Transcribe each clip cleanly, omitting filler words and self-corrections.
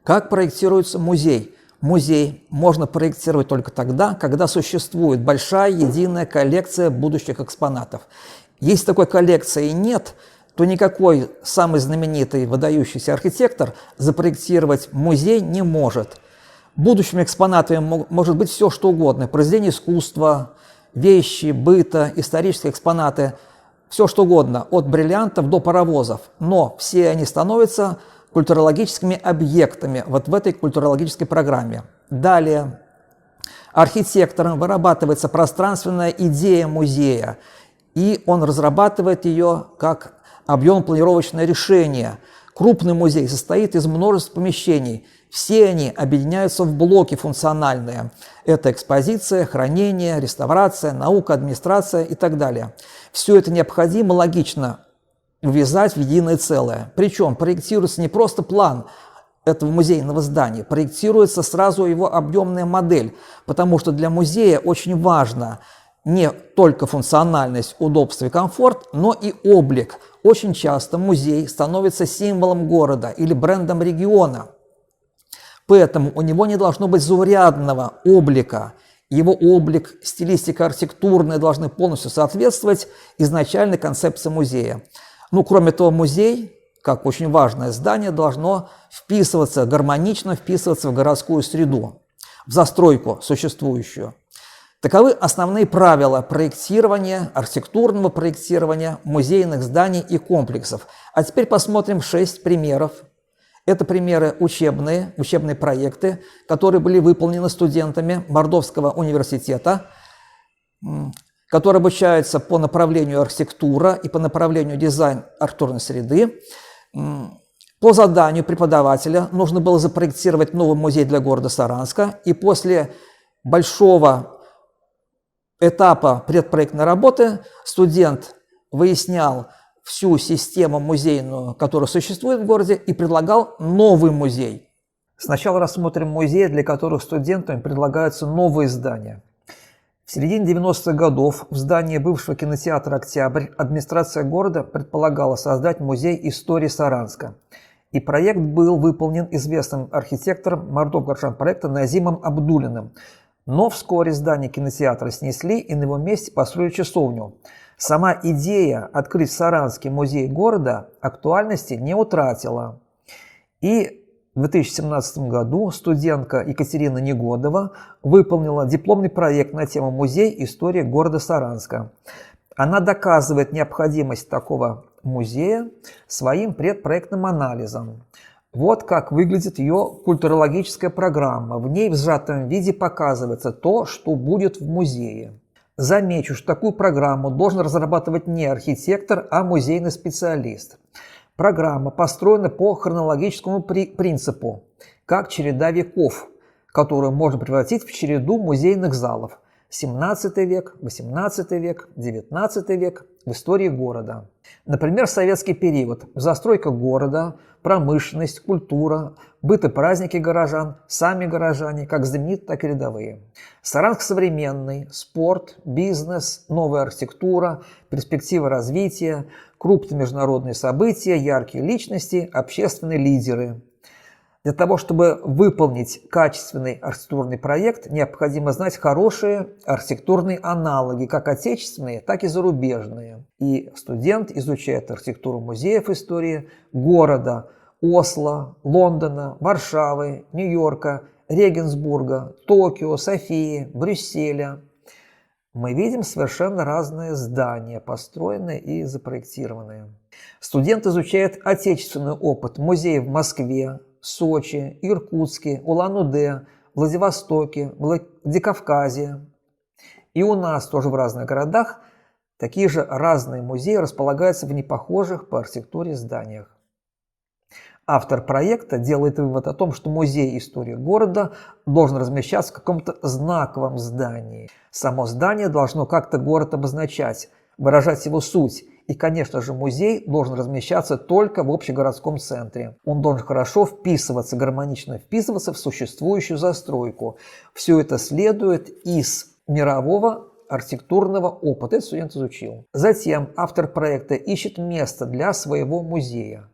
Как проектируется музей? Музей можно проектировать только тогда, когда существует большая единая коллекция будущих экспонатов. Если такой коллекции нет, то никакой самый знаменитый выдающийся архитектор запроектировать музей не может. Будущими экспонатами может быть все, что угодно. Произведения искусства, вещи, быта, исторические экспонаты, все, что угодно, от бриллиантов до паровозов. Но все они становятся культурологическими объектами вот в этой культурологической программе. Далее, архитектором вырабатывается пространственная идея музея, и он разрабатывает ее как объемно-планировочное решение. Крупный музей состоит из множества помещений. Все они объединяются в блоки функциональные. Это экспозиция, хранение, реставрация, наука, администрация и так далее. Все это необходимо логично увязать в единое целое. Причем проектируется не просто план этого музейного здания, проектируется сразу его объемная модель, потому что для музея очень важно не только функциональность, удобство и комфорт, но и облик. Очень часто музей становится символом города или брендом региона. Поэтому у него не должно быть заурядного облика. Его облик, стилистика архитектурная должны полностью соответствовать изначальной концепции музея. Кроме того, музей, как очень важное здание, должно вписываться, гармонично вписываться в городскую среду, в застройку существующую. Таковы основные правила проектирования, архитектурного проектирования музейных зданий и комплексов. А теперь посмотрим 6 примеров. Это примеры учебные проекты, которые были выполнены студентами Мордовского университета, которые обучаются по направлению архитектура и по направлению дизайн архитектурной среды. По заданию преподавателя нужно было запроектировать новый музей для города Саранска, и после большого этапа предпроектной работы студент выяснял всю систему музейную, которая существует в городе, и предлагал новый музей. Сначала рассмотрим музеи, для которых студентам предлагаются новые здания. В середине 90-х годов в здании бывшего кинотеатра «Октябрь» администрация города предполагала создать музей истории Саранска. И проект был выполнен известным архитектором Мордов проекта Назимом Абдуллиным. Но вскоре здание кинотеатра снесли и на его месте построили часовню. Сама идея открыть Саранский музей города актуальности не утратила. И в 2017 году студентка Екатерина Негодова выполнила дипломный проект на тему «Музей истории города Саранска». Она доказывает необходимость такого музея своим предпроектным анализом. Вот как выглядит ее культурологическая программа. В ней в сжатом виде показывается то, что будет в музее. Замечу, что такую программу должен разрабатывать не архитектор, а музейный специалист. Программа построена по хронологическому принципу, как череда веков, которую можно превратить в череду музейных залов. 17 век, 18 век, 19 век в истории города. Например, советский период. Застройка города, промышленность, культура, быт и праздники горожан, сами горожане, как знаменитые, так и рядовые. Саранск современный, спорт, бизнес, новая архитектура, перспективы развития, крупные международные события, яркие личности, общественные лидеры. Для того, чтобы выполнить качественный архитектурный проект, необходимо знать хорошие архитектурные аналоги, как отечественные, так и зарубежные. И студент изучает архитектуру музеев истории города Осло, Лондона, Варшавы, Нью-Йорка, Регенсбурга, Токио, Софии, Брюсселя. Мы видим совершенно разные здания, построенные и запроектированные. Студент изучает отечественный опыт музеев в Москве, Сочи, Иркутске, Улан-Удэ, Владивостоке, Владикавказе. И у нас тоже в разных городах такие же разные музеи располагаются в непохожих по архитектуре зданиях. Автор проекта делает вывод о том, что музей истории города должен размещаться в каком-то знаковом здании. Само здание должно как-то город обозначать, выражать его суть. И, конечно же, музей должен размещаться только в общегородском центре. Он должен хорошо вписываться, гармонично вписываться в существующую застройку. Все это следует из мирового архитектурного опыта. Этот студент изучил. Затем автор проекта ищет место для своего музея.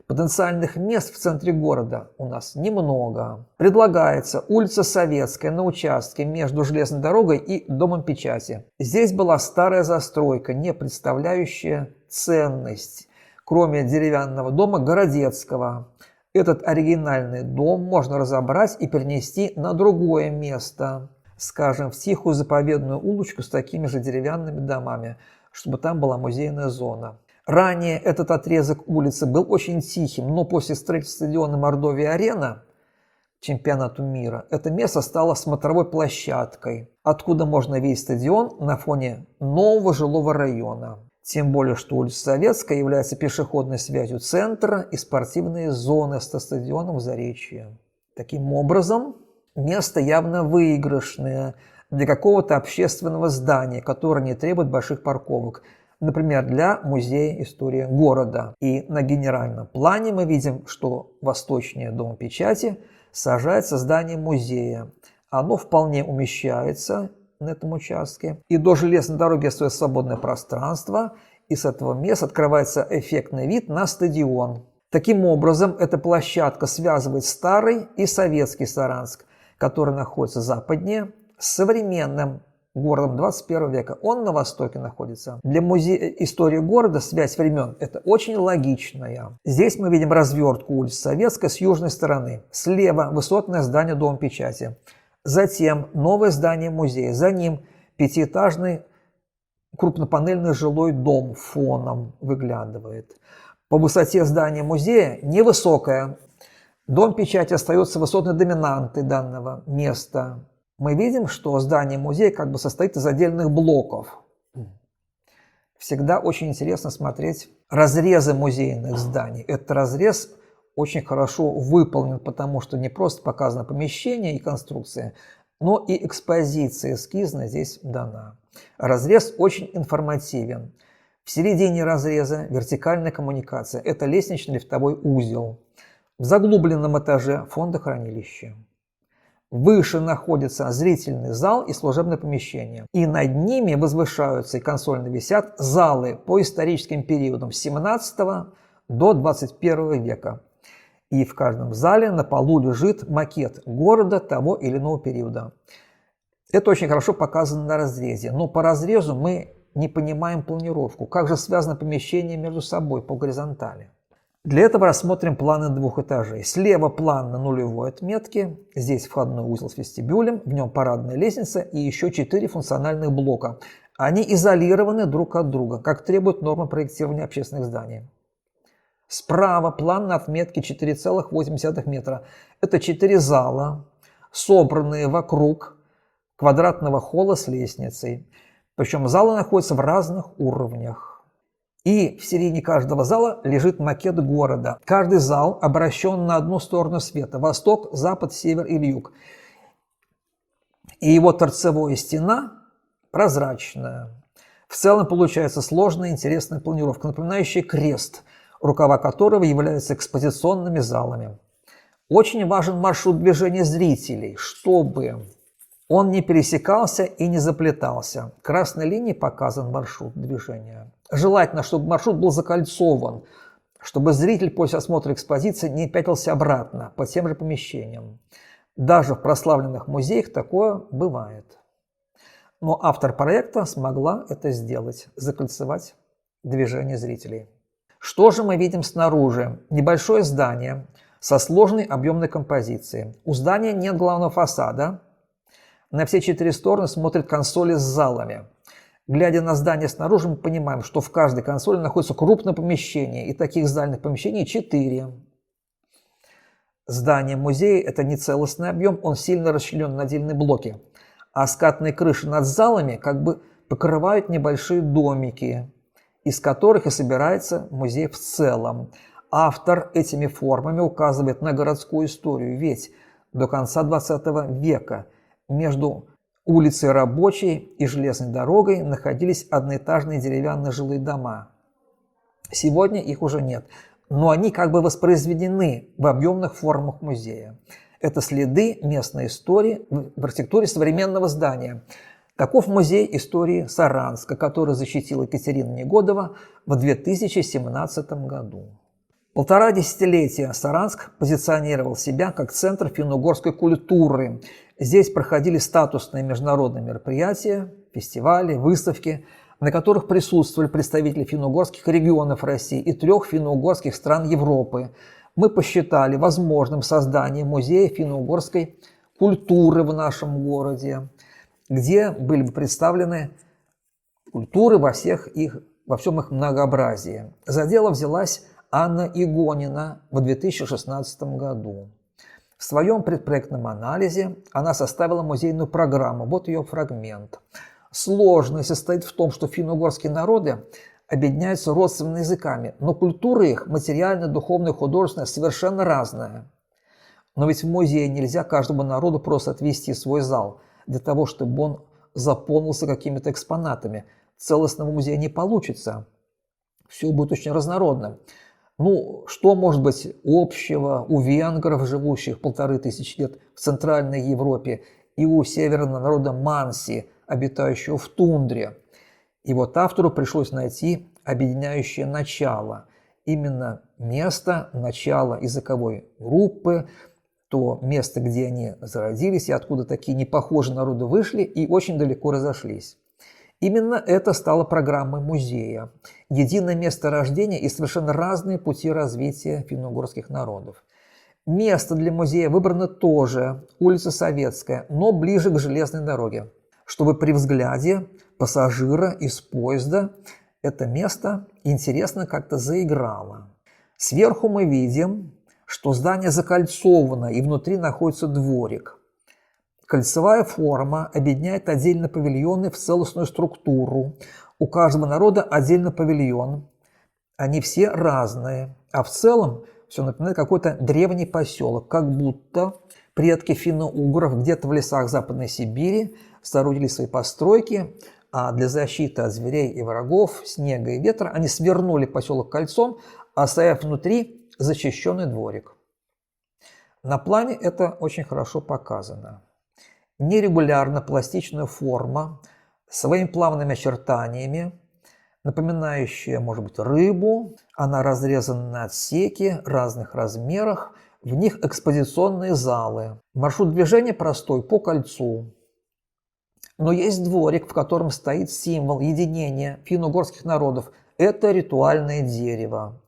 Потенциальных мест в центре города у нас немного. Предлагается улица Советская на участке между железной дорогой и Домом печати. Здесь была старая застройка, не представляющая ценность, кроме деревянного дома Городецкого. Этот оригинальный дом можно разобрать и перенести на другое место, скажем, в тихую заповедную улочку с такими же деревянными домами, чтобы там была музейная зона. Ранее этот отрезок улицы был очень тихим, но после строительства стадиона Мордовия-Арена, чемпионату мира, это место стало смотровой площадкой, откуда можно видеть стадион на фоне нового жилого района. Тем более, что улица Советская является пешеходной связью центра и спортивной зоны со стадионом в Заречье. Таким образом, место явно выигрышное для какого-то общественного здания, которое не требует больших парковок. Например, для музея истории города. И на генеральном плане мы видим, что восточнее Дома печати сажается здание музея. Оно вполне умещается на этом участке. И до железной дороги остается свободное пространство, и с этого места открывается эффектный вид на стадион. Таким образом, эта площадка связывает старый и советский Саранск, который находится западнее, с современным городом 21 века. Он на востоке находится. Для музея истории города связь времен – это очень логичная. Здесь мы видим развертку улицы Советской с южной стороны. Слева высотное здание Дома печати. Затем новое здание музея. За ним пятиэтажный крупнопанельный жилой дом фоном выглядывает. По высоте здания музея невысокое. Дом печати остается высотной доминантой данного места. Мы видим, что здание музея как бы состоит из отдельных блоков. Всегда очень интересно смотреть разрезы музейных зданий. Этот разрез очень хорошо выполнен, потому что не просто показано помещение и конструкция, но и экспозиция эскизная здесь дана. Разрез очень информативен. В середине разреза вертикальная коммуникация. Это лестнично-лифтовой узел. В заглубленном этаже фондохранилище. Выше находится зрительный зал и служебное помещение. И над ними возвышаются и консольно висят залы по историческим периодам с 17 до 21 века. И в каждом зале на полу лежит макет города того или иного периода. Это очень хорошо показано на разрезе. Но по разрезу мы не понимаем планировку. Как же связано помещение между собой по горизонтали? Для этого рассмотрим планы двух этажей. Слева план на нулевой отметке. Здесь входной узел с вестибюлем, в нем парадная лестница и еще 4 функциональных блока. Они изолированы друг от друга, как требует нормы проектирования общественных зданий. Справа план на отметке 4,8 метра. Это 4 зала, собранные вокруг квадратного холла с лестницей. Причем залы находятся в разных уровнях. И в середине каждого зала лежит макет города. Каждый зал обращен на одну сторону света – восток, запад, север или юг. И его торцевая стена прозрачная. В целом получается сложная интересная планировка, напоминающая крест, рукава которого являются экспозиционными залами. Очень важен маршрут движения зрителей, чтобы он не пересекался и не заплетался. Красной линией показан маршрут движения. Желательно, чтобы маршрут был закольцован, чтобы зритель после осмотра экспозиции не пятился обратно по тем же помещениям. Даже в прославленных музеях такое бывает. Но автор проекта смогла это сделать, закольцевать движение зрителей. Что же мы видим снаружи? Небольшое здание со сложной объемной композицией. У здания нет главного фасада. На все 4 стороны смотрят консоли с залами. Глядя на здание снаружи, мы понимаем, что в каждой консоли находится крупное помещение, и таких зальных помещений 4. Здание музея – это не целостный объем, он сильно расчленен на отдельные блоки. А скатные крыши над залами как бы покрывают небольшие домики, из которых и собирается музей в целом. Автор этими формами указывает на городскую историю, ведь до конца 20 века между улицей Рабочей и железной дорогой находились одноэтажные деревянные жилые дома. Сегодня их уже нет, но они как бы воспроизведены в объемных формах музея. Это следы местной истории в архитектуре современного здания. Таков музей истории Саранска, который защитила Екатерина Негодова в 2017 году. 1,5 десятилетия Саранск позиционировал себя как центр финно-угорской культуры. Здесь проходили статусные международные мероприятия, фестивали, выставки, на которых присутствовали представители финно-угорских регионов России и 3 финно-угорских стран Европы. Мы посчитали возможным создание музея финно-угорской культуры в нашем городе, где были бы представлены культуры во всем их многообразии. За дело взялась Анна Игонина в 2016 году. В своем предпроектном анализе она составила музейную программу. Вот ее фрагмент. Сложность состоит в том, что финно-угорские народы объединяются родственными языками, но культура их, материальная, духовная, художественная, совершенно разная. Но ведь в музее нельзя каждому народу просто отвести свой зал для того, чтобы он заполнился какими-то экспонатами. Целостного музея не получится. Все будет очень разнородным. Ну, что может быть общего у венгров, живущих 1500 лет в Центральной Европе, и у северного народа Манси, обитающего в тундре? И вот автору пришлось найти объединяющее начало. Именно место, начало языковой группы, то место, где они зародились и откуда такие непохожие народы вышли и очень далеко разошлись. Именно это стало программой музея. Единое место рождения и совершенно разные пути развития финно-угорских народов. Место для музея выбрано тоже улица Советская, но ближе к железной дороге, чтобы при взгляде пассажира из поезда это место интересно как-то заиграло. Сверху мы видим, что здание закольцовано и внутри находится дворик. Кольцевая форма объединяет отдельно павильоны в целостную структуру. У каждого народа отдельно павильон. Они все разные. А в целом все напоминает какой-то древний поселок. Как будто предки финно-угров где-то в лесах Западной Сибири соорудили свои постройки, а для защиты от зверей и врагов, снега и ветра они свернули поселок кольцом, оставив внутри защищенный дворик. На плане это очень хорошо показано. Нерегулярно пластичная форма, своими плавными очертаниями, напоминающая, может быть, рыбу. Она разрезана на отсеки разных размерах, в них экспозиционные залы. Маршрут движения простой, по кольцу. Но есть дворик, в котором стоит символ единения финно-угорских народов. Это ритуальное дерево.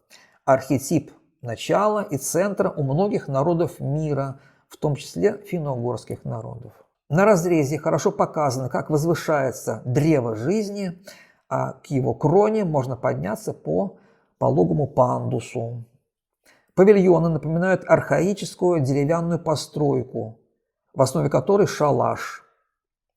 Архетип начала и центра у многих народов мира, в том числе финно-угорских народов. На разрезе хорошо показано, как возвышается древо жизни, а к его кроне можно подняться по пологому пандусу. Павильоны напоминают архаическую деревянную постройку, в основе которой шалаш.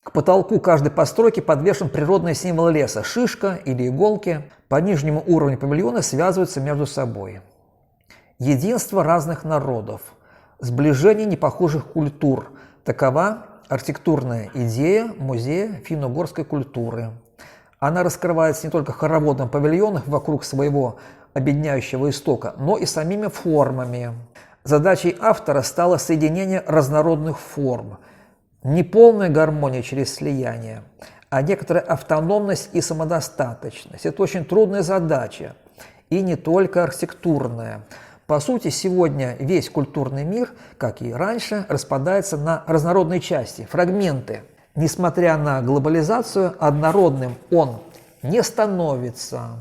К потолку каждой постройки подвешен природный символ леса – шишка или иголки. По нижнему уровню павильона связываются между собой. Единство разных народов, сближение непохожих культур – такова архитектурная идея музея финно-угорской культуры. Она раскрывается не только в хороводном павильоне вокруг своего объединяющего истока, но и самими формами. Задачей автора стало соединение разнородных форм. Не полная гармония через слияние, а некоторая автономность и самодостаточность. Это очень трудная задача, и не только архитектурная. По сути, сегодня весь культурный мир, как и раньше, распадается на разнородные части, фрагменты. Несмотря на глобализацию, однородным он не становится.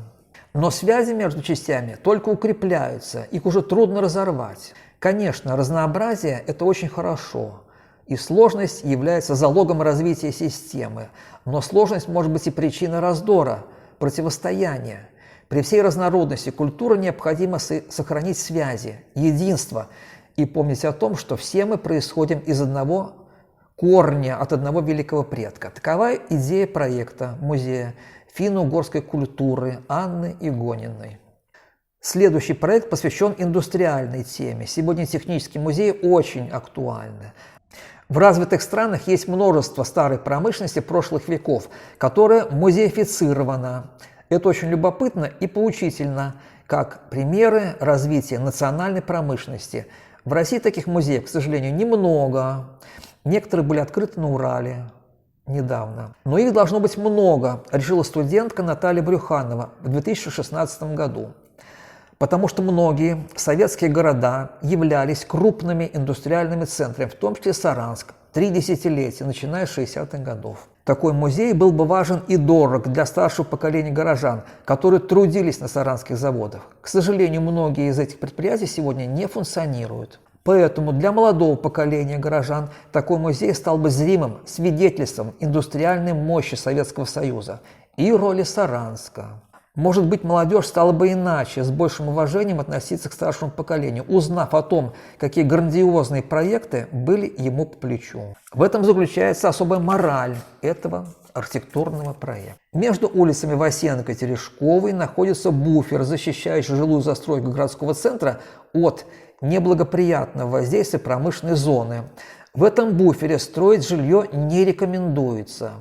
Но связи между частями только укрепляются, их уже трудно разорвать. Конечно, разнообразие – это очень хорошо, и сложность является залогом развития системы. Но сложность может быть и причиной раздора, противостояния. При всей разнородности культуры необходимо сохранить связи, единство и помнить о том, что все мы происходим из одного корня, от одного великого предка. Такова идея проекта музея финно-угорской культуры Анны Игониной. Следующий проект посвящен индустриальной теме. Сегодня технические музеи очень актуальны. В развитых странах есть множество старой промышленности прошлых веков, которая музеифицирована. Это очень любопытно и поучительно, как примеры развития национальной промышленности. В России таких музеев, к сожалению, немного. Некоторые были открыты на Урале недавно. Но их должно быть много, решила студентка Наталья Брюханова в 2016 году. Потому что многие советские города являлись крупными индустриальными центрами, в том числе Саранск, 3 десятилетия, начиная с 60-х годов. Такой музей был бы важен и дорог для старшего поколения горожан, которые трудились на саранских заводах. К сожалению, многие из этих предприятий сегодня не функционируют. Поэтому для молодого поколения горожан такой музей стал бы зримым свидетельством индустриальной мощи Советского Союза и роли Саранска. Может быть, молодежь стала бы иначе, с большим уважением относиться к старшему поколению, узнав о том, какие грандиозные проекты были ему по плечу. В этом заключается особая мораль этого архитектурного проекта. Между улицами Васенко и Терешковой находится буфер, защищающий жилую застройку городского центра от неблагоприятного воздействия промышленной зоны. В этом буфере строить жилье не рекомендуется.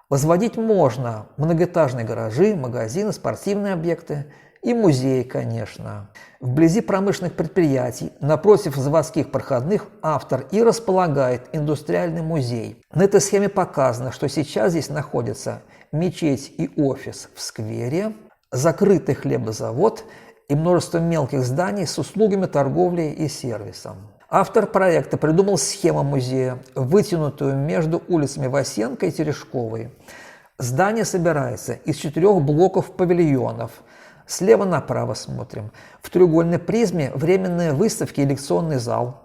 Возводить можно многоэтажные гаражи, магазины, спортивные объекты и музеи, конечно. Вблизи промышленных предприятий, напротив заводских проходных, автор и располагает индустриальный музей. На этой схеме показано, что сейчас здесь находятся мечеть и офис в сквере, закрытый хлебозавод и множество мелких зданий с услугами, торговлей и сервисом. Автор проекта придумал схему музея, вытянутую между улицами Васенко и Терешковой. Здание собирается из 4 блоков павильонов. Слева направо смотрим. В треугольной призме временные выставки и лекционный зал.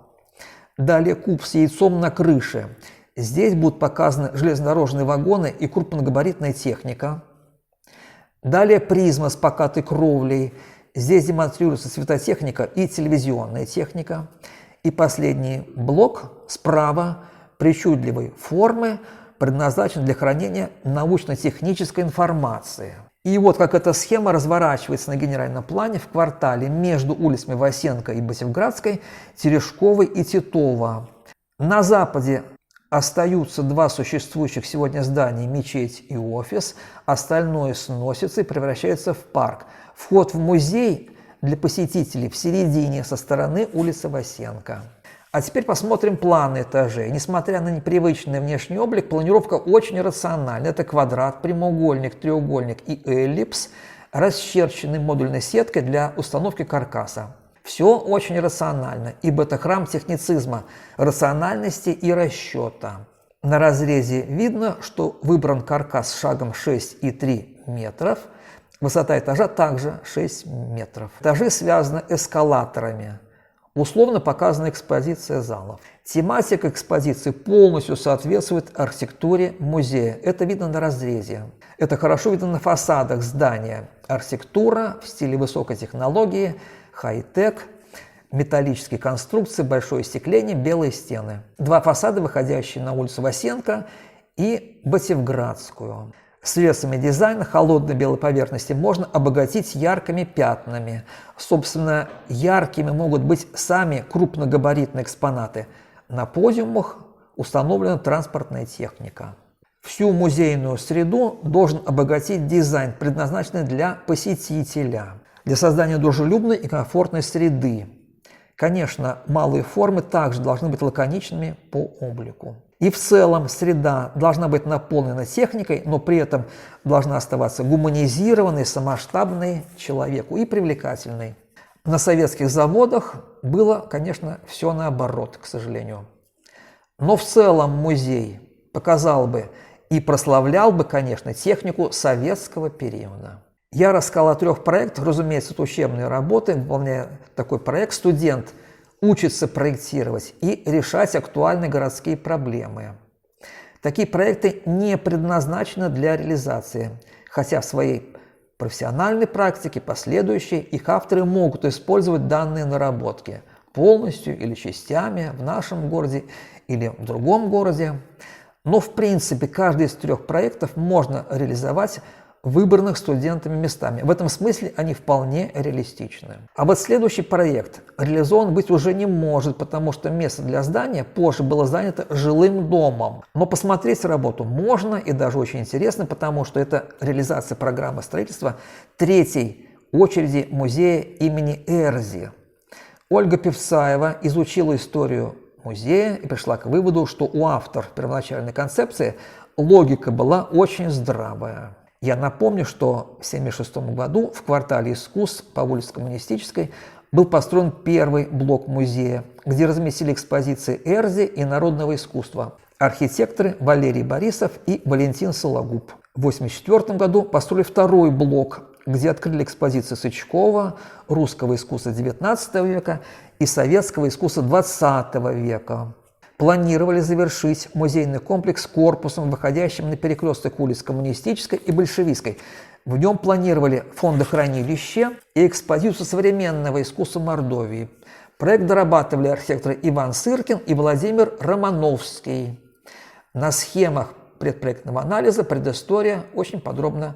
Далее куб с яйцом на крыше. Здесь будут показаны железнодорожные вагоны и крупногабаритная техника. Далее призма с покатой кровлей. Здесь демонстрируется светотехника и телевизионная техника. И последний блок справа причудливой формы предназначен для хранения научно-технической информации. И вот как эта схема разворачивается на генеральном плане в квартале между улицами Васенко и Басевградской, Терешковой и Титова. На западе остаются 2 существующих сегодня здания, мечеть и офис, остальное сносится и превращается в парк. Вход в музей для посетителей в середине со стороны улицы Васенко. А теперь посмотрим планы этажей. Несмотря на непривычный внешний облик, планировка очень рациональна. Это квадрат, прямоугольник, треугольник и эллипс, расчерченный модульной сеткой для установки каркаса. Все очень рационально, ибо это храм техницизма, рациональности и расчета. На разрезе видно, что выбран каркас с шагом 6,3 метров. Высота этажа также 6 метров. Этажи связаны эскалаторами. Условно показана экспозиция залов. Тематика экспозиции полностью соответствует архитектуре музея. Это видно на разрезе. Это хорошо видно на фасадах здания. Архитектура в стиле высокой технологии, хай-тек, металлические конструкции, большое остекление, белые стены. 2 фасада, выходящие на улицу Васенко и Басевградскую. Средствами дизайна холодной белой поверхности можно обогатить яркими пятнами. Собственно, яркими могут быть сами крупногабаритные экспонаты. На подиумах установлена транспортная техника. Всю музейную среду должен обогатить дизайн, предназначенный для посетителя, для создания дружелюбной и комфортной среды. Конечно, малые формы также должны быть лаконичными по облику. И в целом среда должна быть наполнена техникой, но при этом должна оставаться гуманизированной, самоштабной человеку и привлекательной. На советских заводах было, конечно, все наоборот, к сожалению. Но в целом музей показал бы и прославлял бы, конечно, технику советского периода. Я рассказал о 3 проектах, разумеется, это учебные работы. Выполняя такой проект, студент учится проектировать и решать актуальные городские проблемы. Такие проекты не предназначены для реализации, хотя в своей профессиональной практике, последующей, их авторы могут использовать данные наработки полностью или частями в нашем городе или в другом городе. Но в принципе каждый из 3 проектов можно реализовать выбранных студентами местами. В этом смысле они вполне реалистичны. А вот следующий проект реализован быть уже не может, потому что место для здания позже было занято жилым домом. Но посмотреть работу можно и даже очень интересно, потому что это реализация программы строительства 3-й очереди музея имени Эрзи. Ольга Певцаева изучила историю музея и пришла к выводу, что у автора первоначальной концепции логика была очень здравая. Я напомню, что в 1976 году в квартале искусств по улице Коммунистической был построен первый блок музея, где разместили экспозиции Эрзи и народного искусства. Архитекторы Валерий Борисов и Валентин Сологуб. В 1984 году построили второй блок, где открыли экспозиции Сычкова, русского искусства XIX века и советского искусства XX века. Планировали завершить музейный комплекс корпусом, выходящим на перекресток улиц Коммунистической и Большевистской. В нем планировали фондохранилище и экспозицию современного искусства Мордовии. Проект дорабатывали архитекторы Иван Сыркин и Владимир Романовский. На схемах предпроектного анализа предыстория очень подробно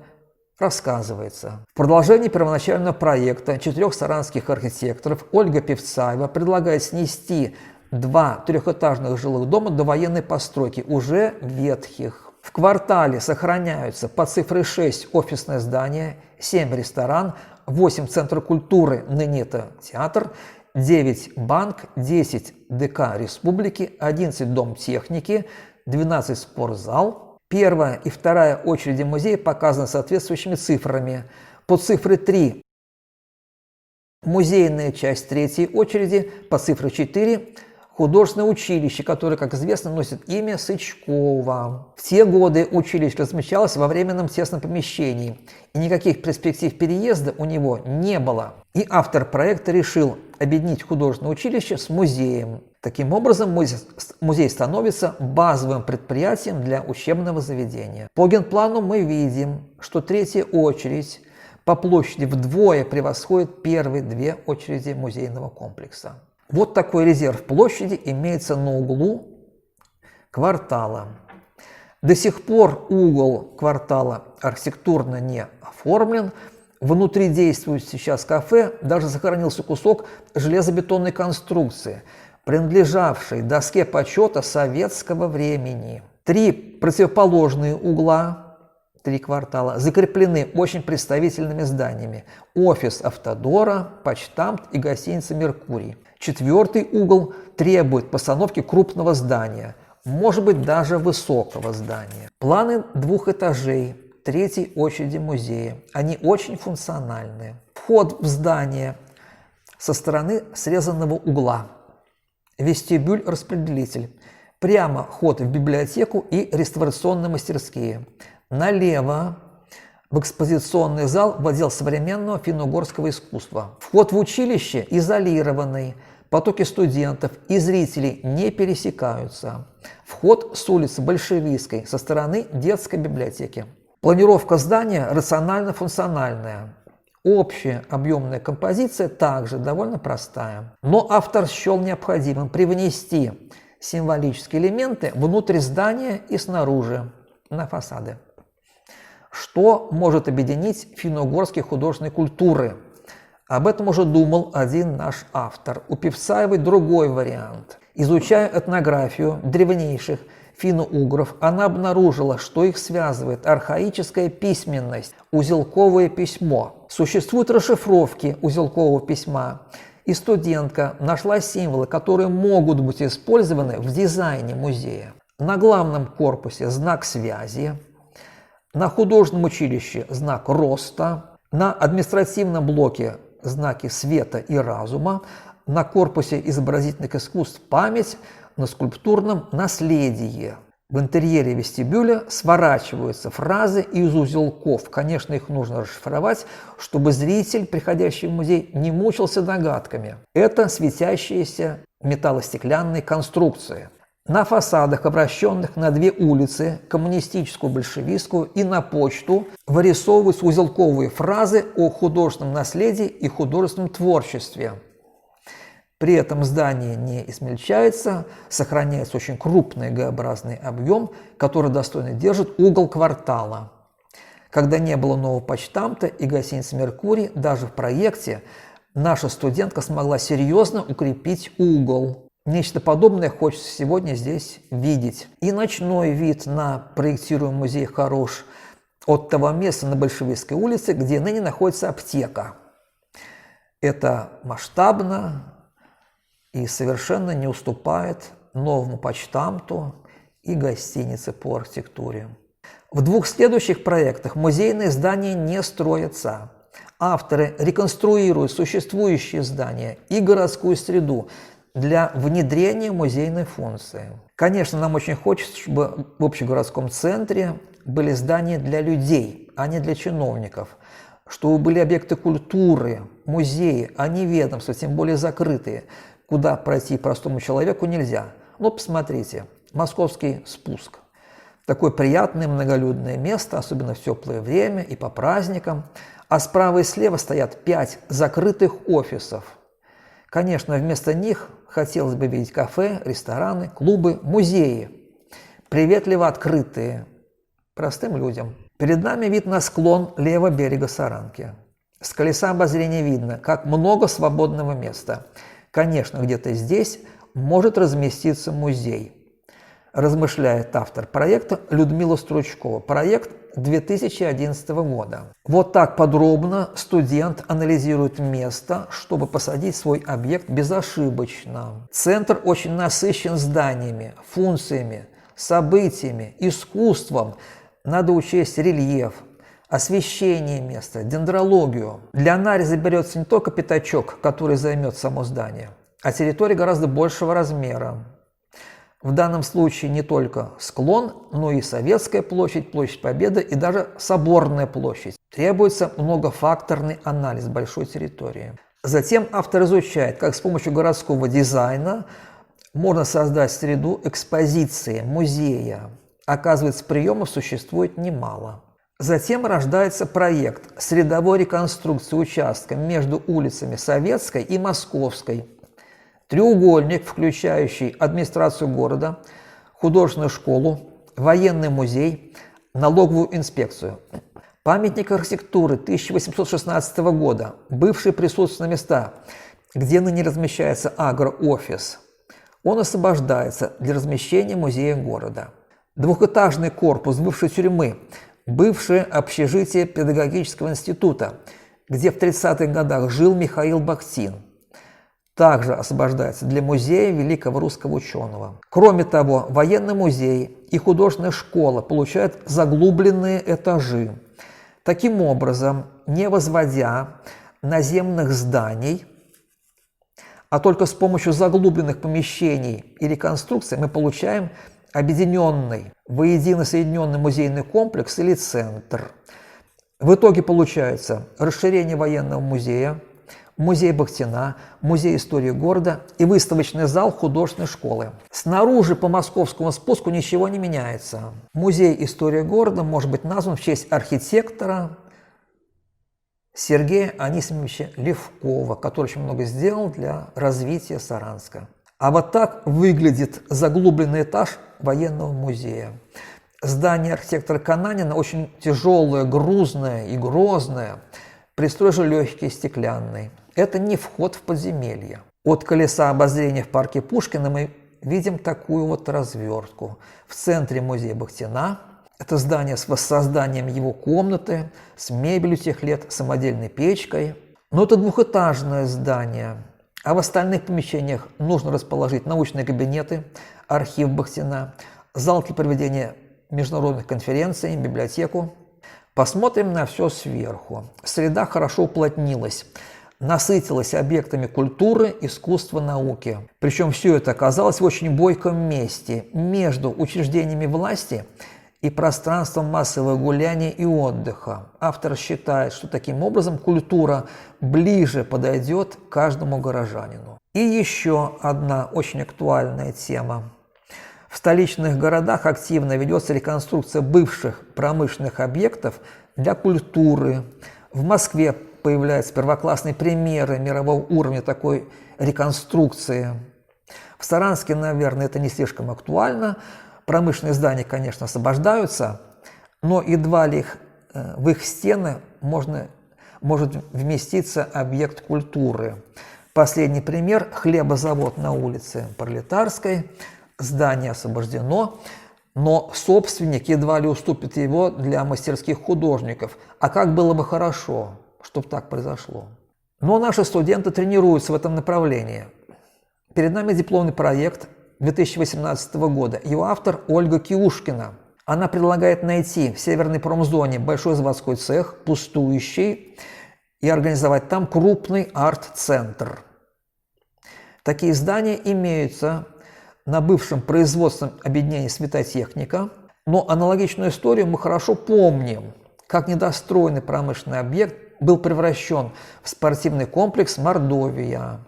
рассказывается. В продолжении первоначального проекта 4 саранских архитекторов Ольга Певцаева предлагает снести 2 трехэтажных жилых дома до военной постройки, уже ветхих. В квартале сохраняются по цифре 6 офисное здание, 7 ресторан, 8 центр культуры, ныне это театр, 9 банк, 10 ДК Республики, 11 дом техники, 12 спортзал. Первая и вторая очереди музея показаны соответствующими цифрами. По цифре 3 музейная часть третьей очереди, по цифре 4 художественное училище, которое, как известно, носит имя Сычкова. В те годы училище размещалось во временном тесном помещении, и никаких перспектив переезда у него не было. И автор проекта решил объединить художественное училище с музеем. Таким образом, музей становится базовым предприятием для учебного заведения. По генплану мы видим, что третья очередь по площади вдвое превосходит первые 2 очереди музейного комплекса. Вот такой резерв площади имеется на углу квартала. До сих пор угол квартала архитектурно не оформлен. Внутри действует сейчас кафе, даже сохранился кусок железобетонной конструкции, принадлежавшей доске почета советского времени. 3 противоположные угла, 3 квартала, закреплены очень представительными зданиями. Офис Автодора, почтамт и гостиница «Меркурий». 4-й угол требует постановки крупного здания, может быть даже высокого здания. Планы 2 этажей третьей очереди музея. Они очень функциональные. Вход в здание со стороны срезанного угла. Вестибюль-распределитель. Прямо ход в библиотеку и реставрационные мастерские. Налево в экспозиционный зал в отдел современного финно-угорского искусства. Вход в училище изолированный. Потоки студентов и зрителей не пересекаются. Вход с улицы Большевистской со стороны детской библиотеки. Планировка здания рационально-функциональная. Общая объемная композиция также довольно простая. Но автор счел необходимым привнести символические элементы внутрь здания и снаружи, на фасады. Что может объединить финно-угорские художественные культуры? Об этом уже думал один наш автор. У Певцаевой другой вариант. Изучая этнографию древнейших финно-угров, она обнаружила, что их связывает архаическая письменность, узелковое письмо. Существуют расшифровки узелкового письма, и студентка нашла символы, которые могут быть использованы в дизайне музея. На главном корпусе знак связи, на художественном училище знак роста, на административном блоке знаки света и разума, на корпусе изобразительных искусств память, на скульптурном наследие. В интерьере вестибюля сворачиваются фразы из узелков. Конечно, их нужно расшифровать, чтобы зритель, приходящий в музей, не мучился догадками. Это светящиеся металлостеклянные конструкции. На фасадах, обращенных на 2 улицы, коммунистическую, большевистскую и на почту, вырисовываются узелковые фразы о художественном наследии и художественном творчестве. При этом здание не измельчается, сохраняется очень крупный Г-образный объем, который достойно держит угол квартала. Когда не было нового почтамта и гостиницы «Меркурий», даже в проекте наша студентка смогла серьезно укрепить угол. Нечто подобное хочется сегодня здесь видеть. И ночной вид на проектируемый музей хорош от того места на Большевистской улице, где ныне находится аптека. Это масштабно и совершенно не уступает новому почтамту и гостинице по архитектуре. В двух следующих проектах музейные здания не строятся. Авторы реконструируют существующие здания и городскую среду для внедрения музейной функции. Конечно, нам очень хочется, чтобы в общегородском центре были здания для людей, а не для чиновников, чтобы были объекты культуры, музеи, а не ведомства, тем более закрытые, куда пройти простому человеку нельзя. Ну, посмотрите, Московский спуск. Такое приятное многолюдное место, особенно в теплое время и по праздникам. А справа и слева стоят 5 закрытых офисов. Конечно, вместо них хотелось бы видеть кафе, рестораны, клубы, музеи, приветливо открытые простым людям. Перед нами вид на склон левого берега Саранки. С колеса обозрения видно, как много свободного места. Конечно, где-то здесь может разместиться музей, размышляет автор проекта Людмила Стручкова. Проект 2011 года. Вот так подробно студент анализирует место, чтобы посадить свой объект безошибочно. Центр очень насыщен зданиями, функциями, событиями, искусством. Надо учесть рельеф, освещение места, дендрологию. Для анализа берется не только пятачок, который займет само здание, а территория гораздо большего размера. В данном случае не только склон, но и Советская площадь, Площадь Победы и даже Соборная площадь. Требуется многофакторный анализ большой территории. Затем автор изучает, как с помощью городского дизайна можно создать среду экспозиции, музея. Оказывается, приемов существует немало. Затем рождается проект средовой реконструкции участка между улицами Советской и Московской. Треугольник, включающий администрацию города, художественную школу, военный музей, налоговую инспекцию. Памятник архитектуры 1816 года, бывшие присутственные места, где ныне размещается агроофис. Он освобождается для размещения музея города. Двухэтажный корпус бывшей тюрьмы, бывшее общежитие педагогического института, где в 30-х годах жил Михаил Бахтин, также освобождается для музея великого русского ученого. Кроме того, военный музей и художественная школа получают заглубленные этажи. Таким образом, не возводя наземных зданий, а только с помощью заглубленных помещений и реконструкции мы получаем объединенный, воедино соединенный музейный комплекс или центр. В итоге получается расширение военного музея, музей Бахтина, музей истории города и выставочный зал художественной школы. Снаружи по московскому спуску ничего не меняется. Музей истории города может быть назван в честь архитектора Сергея Анисимовича Левкова, который очень много сделал для развития Саранска. А вот так выглядит заглубленный этаж военного музея. Здание архитектора Кананина очень тяжелое, грузное и грозное, пристрой же легкий, стеклянный. Это не вход в подземелье. От колеса обозрения в парке Пушкина мы видим такую вот развертку. В центре музея Бахтина. Это здание с воссозданием его комнаты, с мебелью тех лет, самодельной печкой. Но это двухэтажное здание. А в остальных помещениях нужно расположить научные кабинеты, архив Бахтина, зал для проведения международных конференций, библиотеку. Посмотрим на все сверху. Среда хорошо уплотнилась, насытилась объектами культуры, искусства, науки. Причем все это оказалось в очень бойком месте, между учреждениями власти и пространством массового гуляния и отдыха. Автор считает, что таким образом культура ближе подойдет к каждому горожанину. И еще одна очень актуальная тема. В столичных городах активно ведется реконструкция бывших промышленных объектов для культуры. В Москве появляются первоклассные примеры мирового уровня такой реконструкции. В Саранске, наверное, это не слишком актуально. Промышленные здания, конечно, освобождаются, но едва ли в их стены может вместиться объект культуры. Последний пример – хлебозавод на улице Пролетарской. Здание освобождено, но собственник едва ли уступит его для мастерских художников. А как было бы хорошо, чтобы так произошло. Но наши студенты тренируются в этом направлении. Перед нами дипломный проект 2018 года. Его автор Ольга Киушкина. Она предлагает найти в северной промзоне большой заводской цех, пустующий, и организовать там крупный арт-центр. Такие здания имеются на бывшем производственном объединении «Светотехника», но аналогичную историю мы хорошо помним, как недостроенный промышленный объект был превращен в спортивный комплекс «Мордовия».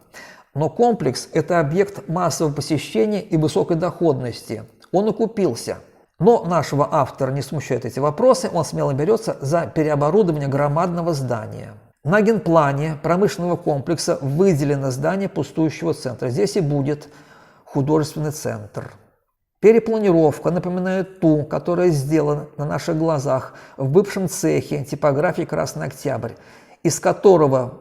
Но комплекс – это объект массового посещения и высокой доходности. Он окупился. Но нашего автора не смущают эти вопросы, он смело берется за переоборудование громадного здания. На генплане промышленного комплекса выделено здание пустующего центра. Здесь и будет художественный центр. Перепланировка напоминает ту, которая сделана на наших глазах в бывшем цехе типографии «Красный Октябрь», из которого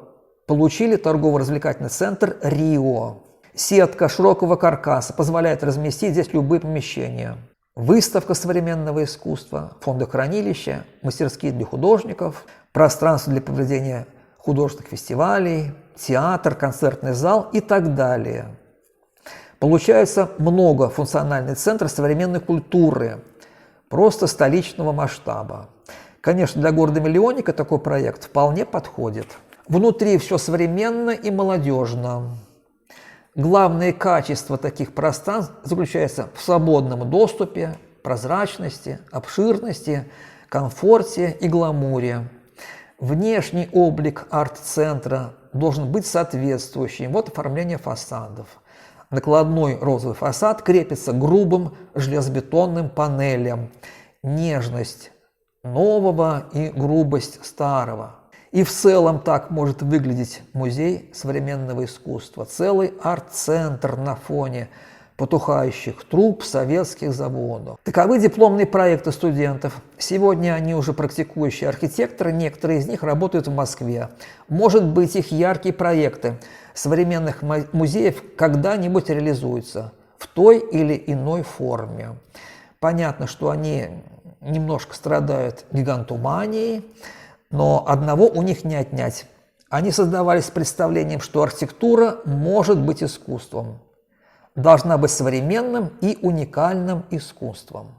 получили торгово-развлекательный центр «Рио». Сетка широкого каркаса позволяет разместить здесь любые помещения. Выставка современного искусства, фондохранилища, мастерские для художников, пространство для проведения художественных фестивалей, театр, концертный зал и так далее. Получается многофункциональный центр современной культуры, просто столичного масштаба. Конечно, для города-миллионника такой проект вполне подходит. Внутри все современно и молодежно. Главное качество таких пространств заключается в свободном доступе, прозрачности, обширности, комфорте и гламуре. Внешний облик арт-центра должен быть соответствующим. Вот оформление фасадов. Накладной розовый фасад крепится к грубым железобетонным панелям. Нежность нового и грубость старого. И в целом так может выглядеть музей современного искусства. Целый арт-центр на фоне потухающих труб советских заводов. Таковы дипломные проекты студентов. Сегодня они уже практикующие архитекторы, некоторые из них работают в Москве. Может быть, их яркие проекты современных музеев когда-нибудь реализуются в той или иной форме. Понятно, что они немножко страдают гигантоманией, но одного у них не отнять. Они создавались с представлением, что архитектура может быть искусством, должна быть современным и уникальным искусством.